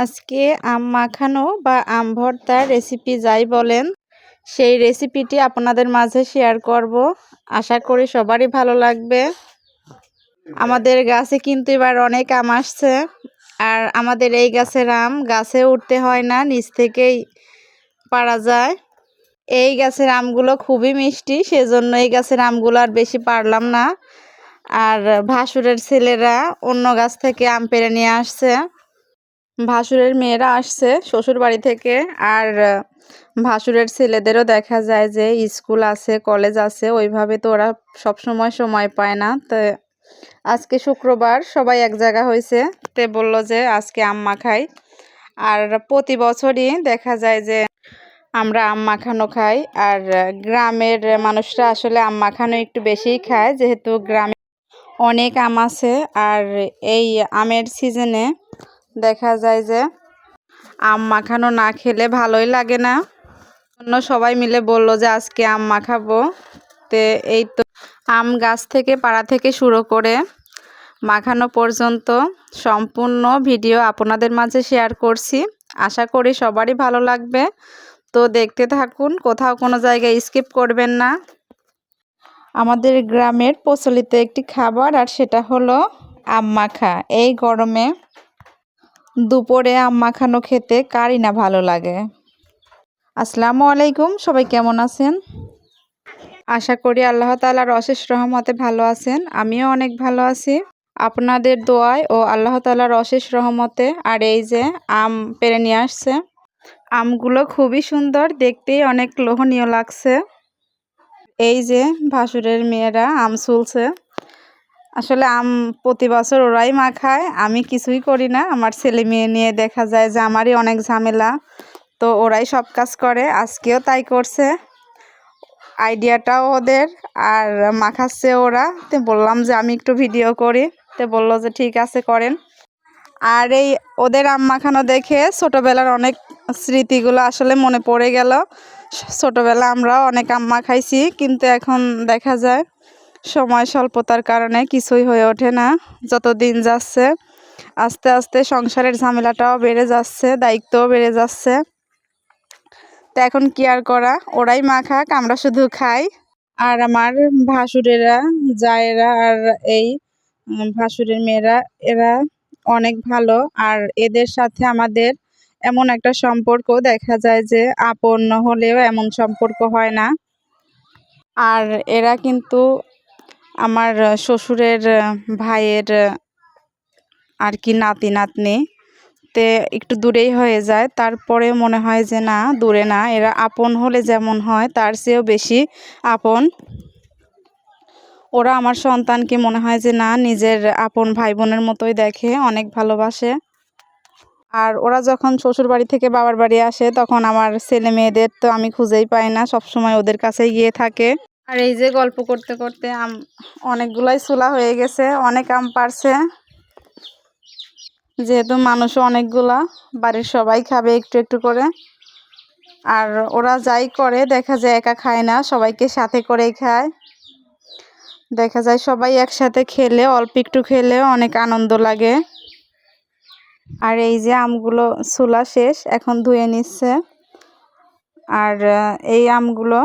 আজকে আম মাখানো বা আম ভর্তার রেসিপি যাই বলেন, সেই রেসিপিটি আপনাদের মাঝে শেয়ার করব। আশা করি সবারই ভালো লাগবে। আমাদের গাছে কিন্তু এবার অনেক আম আসছে। আর আমাদের এই গাছের আম গাছে উঠতে হয় না, নিচ থেকেই পাড়া যায়। এই গাছের আমগুলো খুবই মিষ্টি, সেজন্য এই গাছের আমগুলো আর বেশি পারলাম না। আর ভাসুরের ছেলেরা অন্য গাছ থেকে আম পেড়ে নিয়ে আসছে। ভাসুরের মেয়েরা আসছে শ্বশুর বাড়ি থেকে। আর ভাসুরের ছেলেদেরও দেখা যায় যে স্কুল আছে, কলেজ আছে, ওইভাবে তো ওরা সবসময় সময় পায় না। তো আজকে শুক্রবার সবাই এক জায়গা হয়েছে, তে বললো যে আজকে আম মাখাই। আর প্রতি বছরই দেখা যায় যে আমরা আম মাখানো খাই। আর গ্রামের মানুষরা আসলে আম মাখানো একটু বেশিই খায়, যেহেতু গ্রামে অনেক আম আছে। আর এই আমের সিজনে দেখা যায় যে আম মাখানো না খেলে ভালোই লাগে না। অন্য সবাই মিলে বলল যে আজকে আম মাখাবো। তে এই তো আম গাছ থেকে পাড়া থেকে শুরু করে মাখানো পর্যন্ত সম্পূর্ণ ভিডিও আপনাদের মাঝে শেয়ার করছি। আশা করি সবারই ভালো লাগবে। তো দেখতে থাকুন, কোথাও কোনো জায়গায় স্কিপ করবেন না। আমাদের গ্রামের প্রচলিত একটি খাবার, আর সেটা হলো আম মাখা। এই গরমে দুপুরে আম মাখানো খেতে কারই না ভালো লাগে। আসসালামু আলাইকুম, সবাই কেমন আছেন? আশা করি আল্লাহ তাআলার অশেষ রহমতে ভালো আছেন। আমিও অনেক ভালো আছি আপনাদের দোয়ায় ও আল্লাহ তাআলার অশেষ রহমতে। আর এই যে আম পেড়ে নিয়ে আসছে। আমগুলো খুবই সুন্দর, দেখতেই অনেক লোভনীয় লাগছে। এই যে ভাসুরের মেয়েরা আম ছুলছে। আসলে আম প্রতি বছর ওরাই মাখায়, আমি কিছুই করি না। আমার ছেলে মেয়ে নিয়ে দেখা যায় যে আমারই অনেক ঝামেলা, তো ওরাই সব কাজ করে। আজকেও তাই করছে, আইডিয়াটাও ওদের, আর মাখাচ্ছে ওরা। তো বললাম যে আমি একটু ভিডিও করি, তো বললো যে ঠিক আছে করেন। আর এই ওদের আম মাখানো দেখে ছোটোবেলার অনেক স্মৃতিগুলো আসলে মনে পড়ে গেল। ছোটোবেলা আমরাও অনেক আম মাখাইছি, কিন্তু এখন দেখা যায় সময় স্বল্পতার কারণে কিছুই হয়ে ওঠে না। যত দিন যাচ্ছে আস্তে আস্তে সংসারের ঝামেলাটাও বেড়ে যাচ্ছে, দায়িত্বও বেড়ে যাচ্ছে। তো এখন কি আর করা, ওরাই মাখাক, আমরা শুধু খাই। আর আমার ভাসুরেরা, জায়েরা, আর এই ভাসুরের মেয়েরা, এরা অনেক ভালো। আর এদের সাথে আমাদের এমন একটা সম্পর্ক, দেখা যায় যে আপন হলেও এমন সম্পর্ক হয় না। আর এরা কিন্তু আমার শ্বশুরের ভাইয়ের আর কি নাতি নাতনি। তে একটু দূরেই হয়ে যায়, তারপরে মনে হয় যে না, দূরে না, এরা আপন হলে যেমন হয় তার চেয়েও বেশি আপন। ওরা আমার সন্তানকে মনে হয় যে না, নিজের আপন ভাই বোনের মতোই দেখে, অনেক ভালোবাসে। আর ওরা যখন শ্বশুর বাড়ি থেকে বাবার বাড়ি আসে, তখন আমার ছেলে মেয়েদের তো আমি খুঁজেই পাই না, সবসময় ওদের কাছেই গিয়ে থাকে। আর এই যে গল্প করতে করতে আম অনেকগুলাই ছোলা হয়ে গেছে, অনেক আম পারছে। যেহেতু মানুষও অনেকগুলা, বাড়ির সবাই খাবে একটু একটু করে। আর ওরা যাই করে দেখা যায় একা খায় না, সবাইকে সাথে করেই খায়। দেখা যায় সবাই একসাথে খেলে, অল্প একটু খেলেও অনেক আনন্দ লাগে। আর এই যে আমগুলো ছোলা শেষ, এখন ধুয়ে নিচ্ছে। আর এই আমগুলো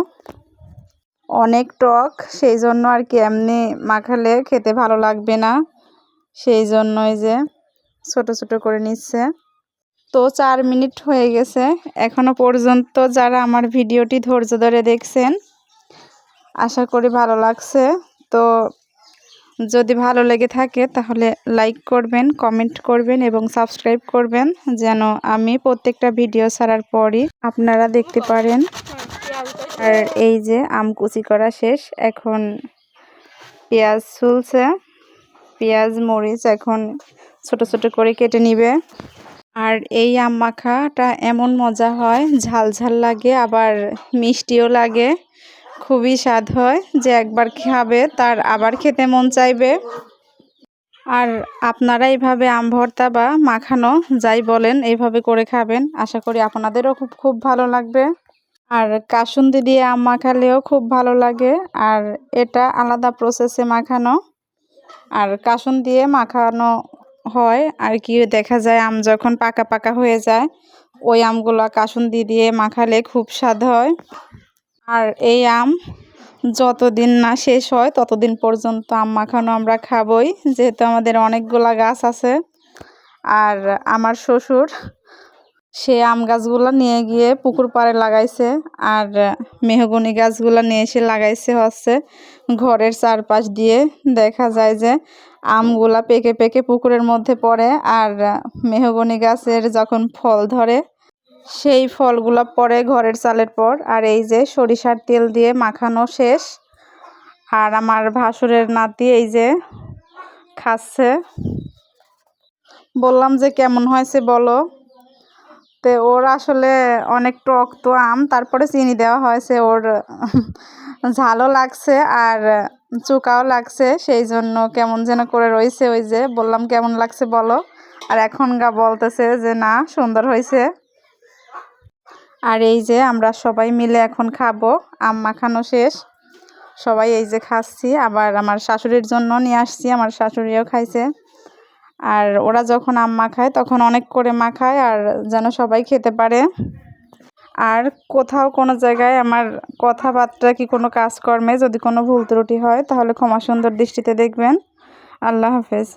অনেক টক, সেই জন্য আর কি এমনি মাখালে খেতে ভালো লাগবে না, সেই জন্যই যে ছোট ছোট করে নিচ্ছে। তো 4 মিনিট হয়ে গেছে এখনো পর্যন্ত। যারা আমার ভিডিওটি ধৈর্য ধরে দেখছেন, আশা করি ভালো লাগছে। তো যদি ভালো লেগে থাকে তাহলে লাইক করবেন, কমেন্ট করবেন এবং সাবস্ক্রাইব করবেন, যেন আমি প্রত্যেকটা ভিডিও ছাড়ার পরই আপনারা দেখতে পারেন। আর এই যে আম কুচি করা শেষ, এখন পেঁয়াজ ছুলছে। পেঁয়াজ মরিচ এখন ছোট ছোট করে কেটে নিবে। আর এই আম মাখাটা এমন মজা হয়, ঝাল ঝাল লাগে, আবার মিষ্টিও লাগে, খুবই স্বাদ হয়, যে একবার খাবে তার আবার খেতে মন চাইবে। আর আপনারা এইভাবে আম ভর্তা বা মাখানো যাই বলেন, এইভাবে করে খাবেন, আশা করি আপনাদেরও খুব খুব ভালো লাগবে। আর কাসুন্দি দিয়ে আম মাখালেও খুব ভালো লাগে। আর এটা আলাদা প্রসেসে মাখানো, আর কাসুন দিয়ে মাখানো হয় আর কি, দেখা যায় আম যখন পাকা পাকা হয়ে যায় ওই আমগুলো কাসুন্দি দিয়ে মাখালে খুব স্বাদ হয়। আর এই আম যতদিন না শেষ হয় ততদিন পর্যন্ত আম মাখানো আমরা খাবই, যেহেতু আমাদের অনেকগুলা গাছ আছে। আর আমার শ্বশুর সে আম গাছগুলো নিয়ে গিয়ে পুকুর পাড়ে লাগাইছে, আর মেহগনি গাছগুলো নিয়ে এসে লাগাইছে হচ্ছে ঘরের চারপাশ দিয়ে। দেখা যায় যে আমগুলা পেকে পেকে পুকুরের মধ্যে পড়ে, আর মেহগনি গাছের যখন ফল ধরে সেই ফলগুলো পড়ে ঘরের চালের পর। আর এই যে সরিষার তেল দিয়ে মাখানো শেষ, আর আমার ভাসুরের নাতি এই যে খাচ্ছে। বললাম যে কেমন হয়েছে বলো। তো ওর আসলে অনেক টক তো আম, তারপরে চিনি দেওয়া হয়েছে, ওর ঝালও লাগছে আর চোকাও লাগছে, সেই জন্য কেমন যেন করে রয়েছে। ওই যে বললাম কেমন লাগছে বলো, আর এখন বলতেছে যে না সুন্দর হয়েছে। আর এই যে আমরা সবাই মিলে এখন খাবো, আম মাখানো শেষ, সবাই এই যে খাচ্ছি। আবার আমার শাশুড়ির জন্য নিয়ে আসছি, আমার শাশুড়িও খাইছে। আর ওরা যখন আম মাখায় তখন অনেক করে মাখায়, আর যেন সবাই খেতে পারে। আর কোথাও কোনো জায়গায় আমার কথাবার্তা কি কোনো কাজকর্মে যদি কোনো ভুল ত্রুটি হয় তাহলে ক্ষমা সুন্দর দৃষ্টিতে দেখবেন। আল্লাহ হাফেজ।